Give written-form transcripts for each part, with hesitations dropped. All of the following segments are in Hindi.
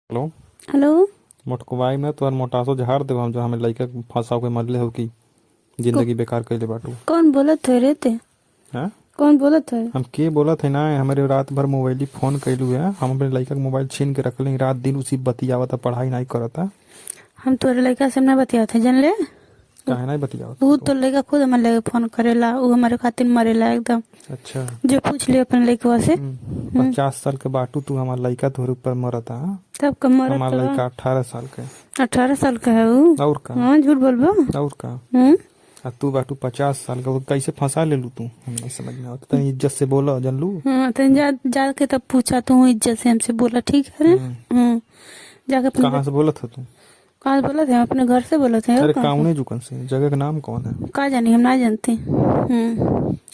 हेलो। हेलो। मोटकवाई में तोहर मोटासो झाड़ देव हम जो हमें लइका फंसाव के मरले हो कि को, जिंदगी बेकार कइले बाटू। कौन बोलत है रे ते? हैं? कौन बोलत है? हम के बोलत है ना हमारे रात भर मोबाइल फोन कैलू है। हम अपने लइका के मोबाइल छीन के रखले रात दिन उसी बतियावता पढ़ाई नहीं करता। हम तोरे लड़का से ना बतियावत है जान ले। काहे नहीं बतियावत वो तू? तो लड़का खुद हमारे लगे फोन करेला, वो हमारे खातिर मरेला एकदम। अच्छा। जो पूछ लियो अपने लड़कवा से। 50 साल के बाटू तू हमार लइका तोहरे ऊपर मरता। हाँ? तब कब मरत हमार तो लइका 18 साल के। 18 साल का है वो। और का? हाँ, झूठ बोलबो। और का? हम्म। आ तू बाटू 50 साल का, वो कैसे फंसा ले लू तू? हम नहीं समझ में आता। तनी इज्जत से बोला जन लू। हाँ तो जाके तब पूछा तो इज्जत से हमसे बोला, ठीक है रे। जाके अपने कहाँ से बोला था तू? कहाँ से बोला थे? हम अपने घर से बोला थे। अरे काउने जुकन से जगह का नाम कौन है? का जानी, हम ना जानते।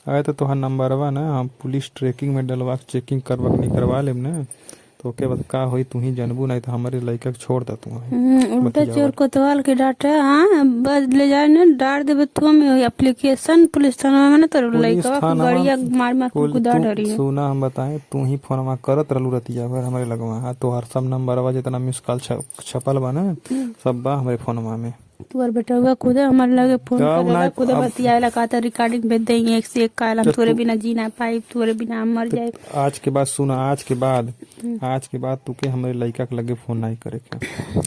अरे तो तोहर नंबरवा ना हम पुलिस ट्रैकिंग में डलवा के चेकिंग करवा के नहीं करवा लेब ना। तो ओके बाद का होई तू ही जानबू, नहीं तो हमारे लइका के छोड़ दा तू। उल्टा चोर कोतवाल के डांटे। हाँ, बस ले जाए ना, डांट देबे तू में एप्लीकेशन पुलिस थाना में ना, तो पुलिस लइकवा के थाना गड़िया मार मार के कुदा डरी है। सुना हम बताएं तू ही फोनमा करत रहलू रतिया भर हमारे लगवा। हाँ तोहर सब नंबरवा जितना मिस कॉल छपल बा ना सब बा हमारे फोनमा में। तुअर बेटा हुआ खुद हमारे लगे फोन अब करेला, ना खुद बतियाला, कहता रिकॉर्डिंग भेज देंगे एक से एक काल, हम तोरे बिना जी ना पाई, तोरे बिना हम मर जाए। आज के बाद सुना, आज के बाद तू के हमारे लइका के लगे फोन नहीं करे के।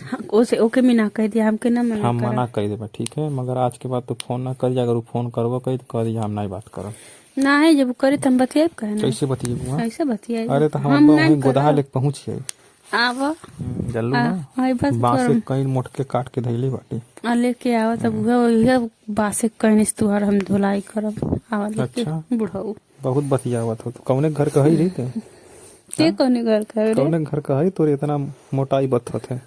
हाँ, ओसे ओके भी ना कह दिया, हमके ना मना हम करा। मना कर देबा ठीक है, मगर आज के बाद तू फोन ना कर। अगर फोन करबो कही तो कह दी हम नहीं बात करब। ना है जब करे तो हम बतियाब कहे ना। कैसे बतिएबू? हाँ? कैसे बतियाए? अरे तो हम हम नहीं वहीं गोदहा करब। लेके पहुंचिए। आवा। जल्लू ना हाय बस बांस से कर कहीं मोटके काट के धैले बाटे। लेके आवा तब उहे बासे कहनिस तुहर हम धुलाई करब। आवा लेके। अच्छा। बुढ़ऊ बहुत बतियावत हो तू। कौने घर का है रे ते? के कौने घर का है रे? कौने घर का है तोरे इतना मोटाई बथत है?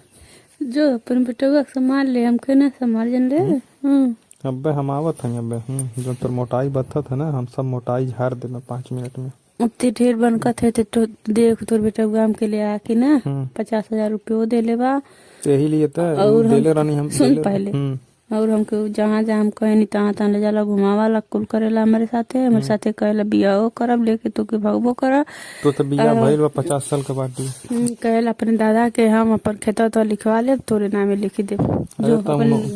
जो अपन बेटवा के संभाल ले, हमके ना संभाल जन ले। अब्बे हम आवत हैं अब्बे। जो तोर मोटाई बथत है ना हम सब मोटाई झाड़ दे 5 मिनट में। उतने ढेर बनका थे तो देख तोर बेटा गाम के ले आके ना 50,000 रुपये दे ले बा। यही लिए तो और देले रहनी हम सुन देले। पहले, और हमके जहाँ जहाँ हम कहे तहाँ तहाँ ले जाला घुमावाला कुल करेला हमारे साथे कहेला बियाहो करब लेके तो के भगबो करा। तो बिया भइल बा 50 साल के बाटी। कहेला अपने दादा के हम अपन खेता तो लिखवा ले, तोरे नामे लिख दे, जो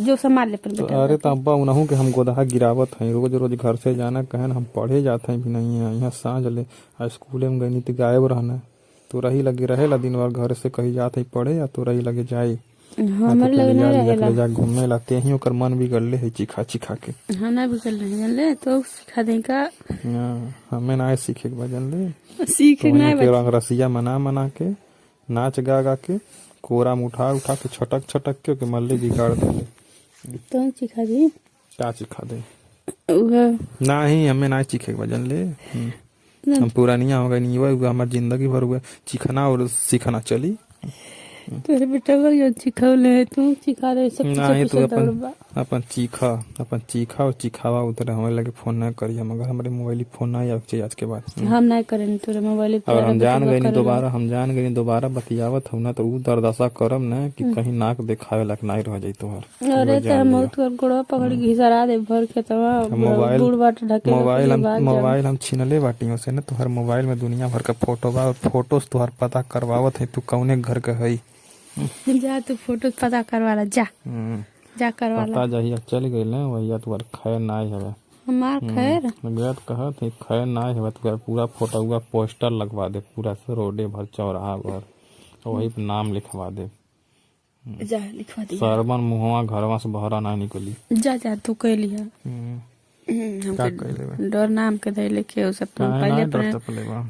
जो संभाल ले अपन बेटा। अरे तो अब्बा उनहू के हम गोदहा गिरावत हैं। रोज रोज घर से जाना कहन हम पढ़े जाते हैं भी नहीं है। यहाँ सांझ ले स्कूले में गई तो गायब रहना। तो रही लगे रहेला दिन भर घर से कहीं जाते पढ़े या तो रही लगे जाए हमारे लगे नहीं रहेला। ले जा घूमने ला ते ही ओकर मन बिगड़ले है चिखा चिखा के। हम ना बिगड़ रहे जान ले, तो सिखा दें का। हमें ना सीखे के बजन ले सीख ना के रंग रसिया मना मना के नाच गा गा के कोरा में उठा उठा के छटक छटक के मल्ले बिगाड़ दे। तो सिखा दी क्या सिखा दे? वह ना ही हमें ना सीखे के बजन ले। हम पुरानिया हो गए नहीं हुआ हमारी जिंदगी भर हुआ सीखना और सीखना चली। तेरे बेटा को जो सिखौले है तू सिखा रहे सब नहीं पीछे तो पीछे दौड़बा। अपन चीखा और चिखावा उतरे हमारे लगे फोन ना करिए। मगर हमारे मोबाइल फोन ना आवे चाहिए आज के बाद। हम नहीं करें तोरे मोबाइल पे। और हम जान गए दोबारा बतियावत हो ना तो ऊ दरदशा करम ना कि कहीं नाक देखावे लायक नहीं रह जाई तोहर। अरे तो हम तोर गोड़वा पकड़ के घिसरा दे भर के तवा बूढ़ बाट ढके मोबाइल हम छीनले बाटियों से ना। तोहर मोबाइल में दुनिया भर का फोटो बा और फोटो से तोहर पता करवावत है तू कौने घर के हई। जा तू फोटो पता करवाला जा करवाला। पता जहिया चल गई ना वहिया तुम्हार खैर ना हवे। हमार खैर बेट कहत है खैर ना हवे तो पूरा फोटो हुआ पोस्टर लगवा दे पूरा से रोडे भर चौराहा भर वही पे नाम लिखवा दे। जा लिखवा दी। सरबन मुहवा घरवा से बहरा ना निकली। जा तू कह लिया। डर नाम के दे लेके उस पहले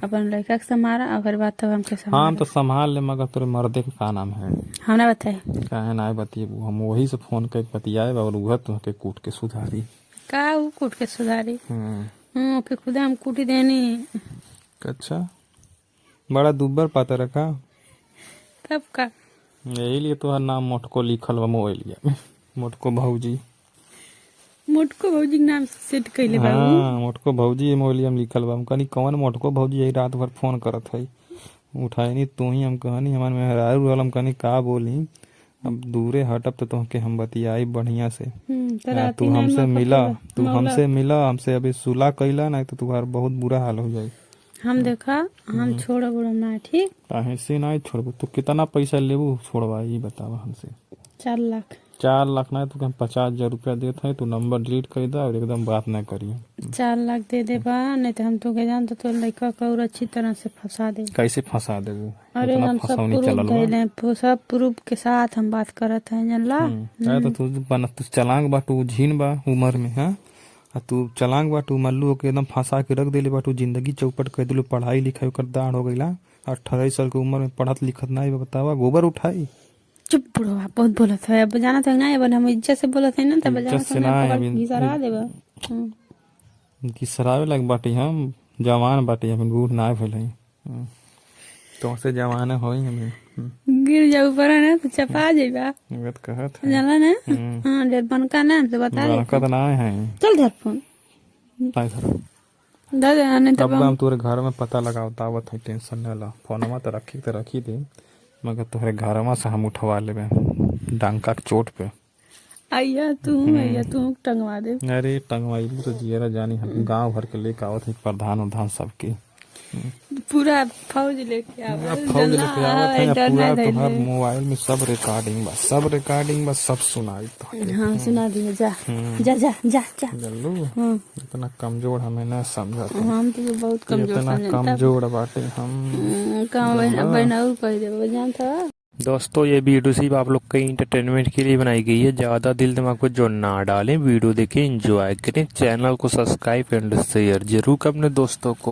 अपन लड़का के संभाला अगर बात तब हमके संभाल। हाँ तो संभाल ले मगर तोरे मर्दे के का नाम है? हम ना बताए काहे ना बतिएबू। हम वही से फोन के बतियाए और उह तुहके कूट के सुधारी का वो कूट के सुधारी। ओके खुदा हम कूटी देनी। अच्छा बड़ा दुब्बर पाता रखा तब का यही लिए तोहर नाम मोटको लिखल बा मोबाइलिया में। मोटको भौजी मोटको भौजी के नाम से सेट कैले बाबू। हाँ मोटको भौजी मोबाइलिया में लिखल बा। हम कहनी कौन मोटको भौजी यही रात भर फोन करत है उठाए नहीं तू ही। हम कहनी हमारे मेहरारू रहल। हम कहनी का बोली अब दूरे हटब तो तुहके हम बतियाई बढ़िया से। तू हमसे मिला हमसे अभी सुलह कैला नहीं तो तुम्हारा बहुत बुरा हाल हो जाये। हम देखा हम छोड़ बुड़ ना ठीक। काहे से नहीं छोड़बू? तू कितना पैसा लेबू छोड़वा ये बतावा हमसे। 4 लाख। 4 लाख ना तो हम 50,000 रुपया देते हैं, तू नंबर डिलीट कर दे और एकदम बात ना करिए। 4 लाख दे दे बा, नहीं तो हम तो के जान तो लड़का का और अच्छी तरह से फंसा दे। कैसे फंसा देबू? अरे इतना हम सब फंसावनी प्रूफ चलल बा। धैले, सब प्रूफ के साथ हम बात करत हैं जानला। अरे तो तू चलांग बा, तू झीन बा उम्र में, हाँ? आ तू चलांग बा, तू मल्लू के एकदम फंसा के रख देले बा, तू जिंदगी चौपट कर दिलू। पढ़ाई लिखाई कर दाढ़ हो गईला, 28 साल की उम्र में पढ़त लिखत नहीं बा, बतावा गोबर उठाई। चुप बुढ़वा बहुत बोलत है, अब जानत है ना, अब हम इज्जत से बोलत है ना, तब इज्जत जानत से है ना ना, है, पकड़ अभी- के घिसरा देबा। कि सरावे लग बाटी, हम जवान बाटी, हम बूढ़ ना भइल हई। तो से जवान होई हमें। गिर जाऊ पर ना तो चपा जाइबा, गत कहत है जानला ना। हां डेढ़ बनका ना हमसे बता दे। बनकत ना है। चल धर फोन, ताई धर। दादा आने तब अब हम तोरे घर में पता लगाओ तावत है, टेंशन न ला। फोनमा तो रखी दे, मगर तोहरे घरमा से हम उठवा लेबे डंका के चोट पे। आइया तू टंगवा दे। अरे टंगवाई तो जियरा जानी, हम गांव भर के लेके आवत है, प्रधान उधान सबके पूरा फौज लेके आवा, फौज लेके आवत है। डर पूरा ना तोहर धइले। मोबाइल में सब रिकॉर्डिंग बा, सब सुनाई तो। हाँ सुना दिए, जा जा जा जा जा। जल्लू हाँ इतना कमजोर हमें न समझा, हम तो बहुत कमजोर इतना समझता। कमजोर बाटे हम। काम बहना और कह दे जानता। दोस्तों ये वीडियो सिर्फ आप लोग के इंटरटेनमेंट के लिए बनाई गई है, ज़्यादा दिल दिमाग को जो ना डालें। वीडियो देखें, एंजॉय करें, चैनल को सब्सक्राइब एंड शेयर जरूर अपने दोस्तों को।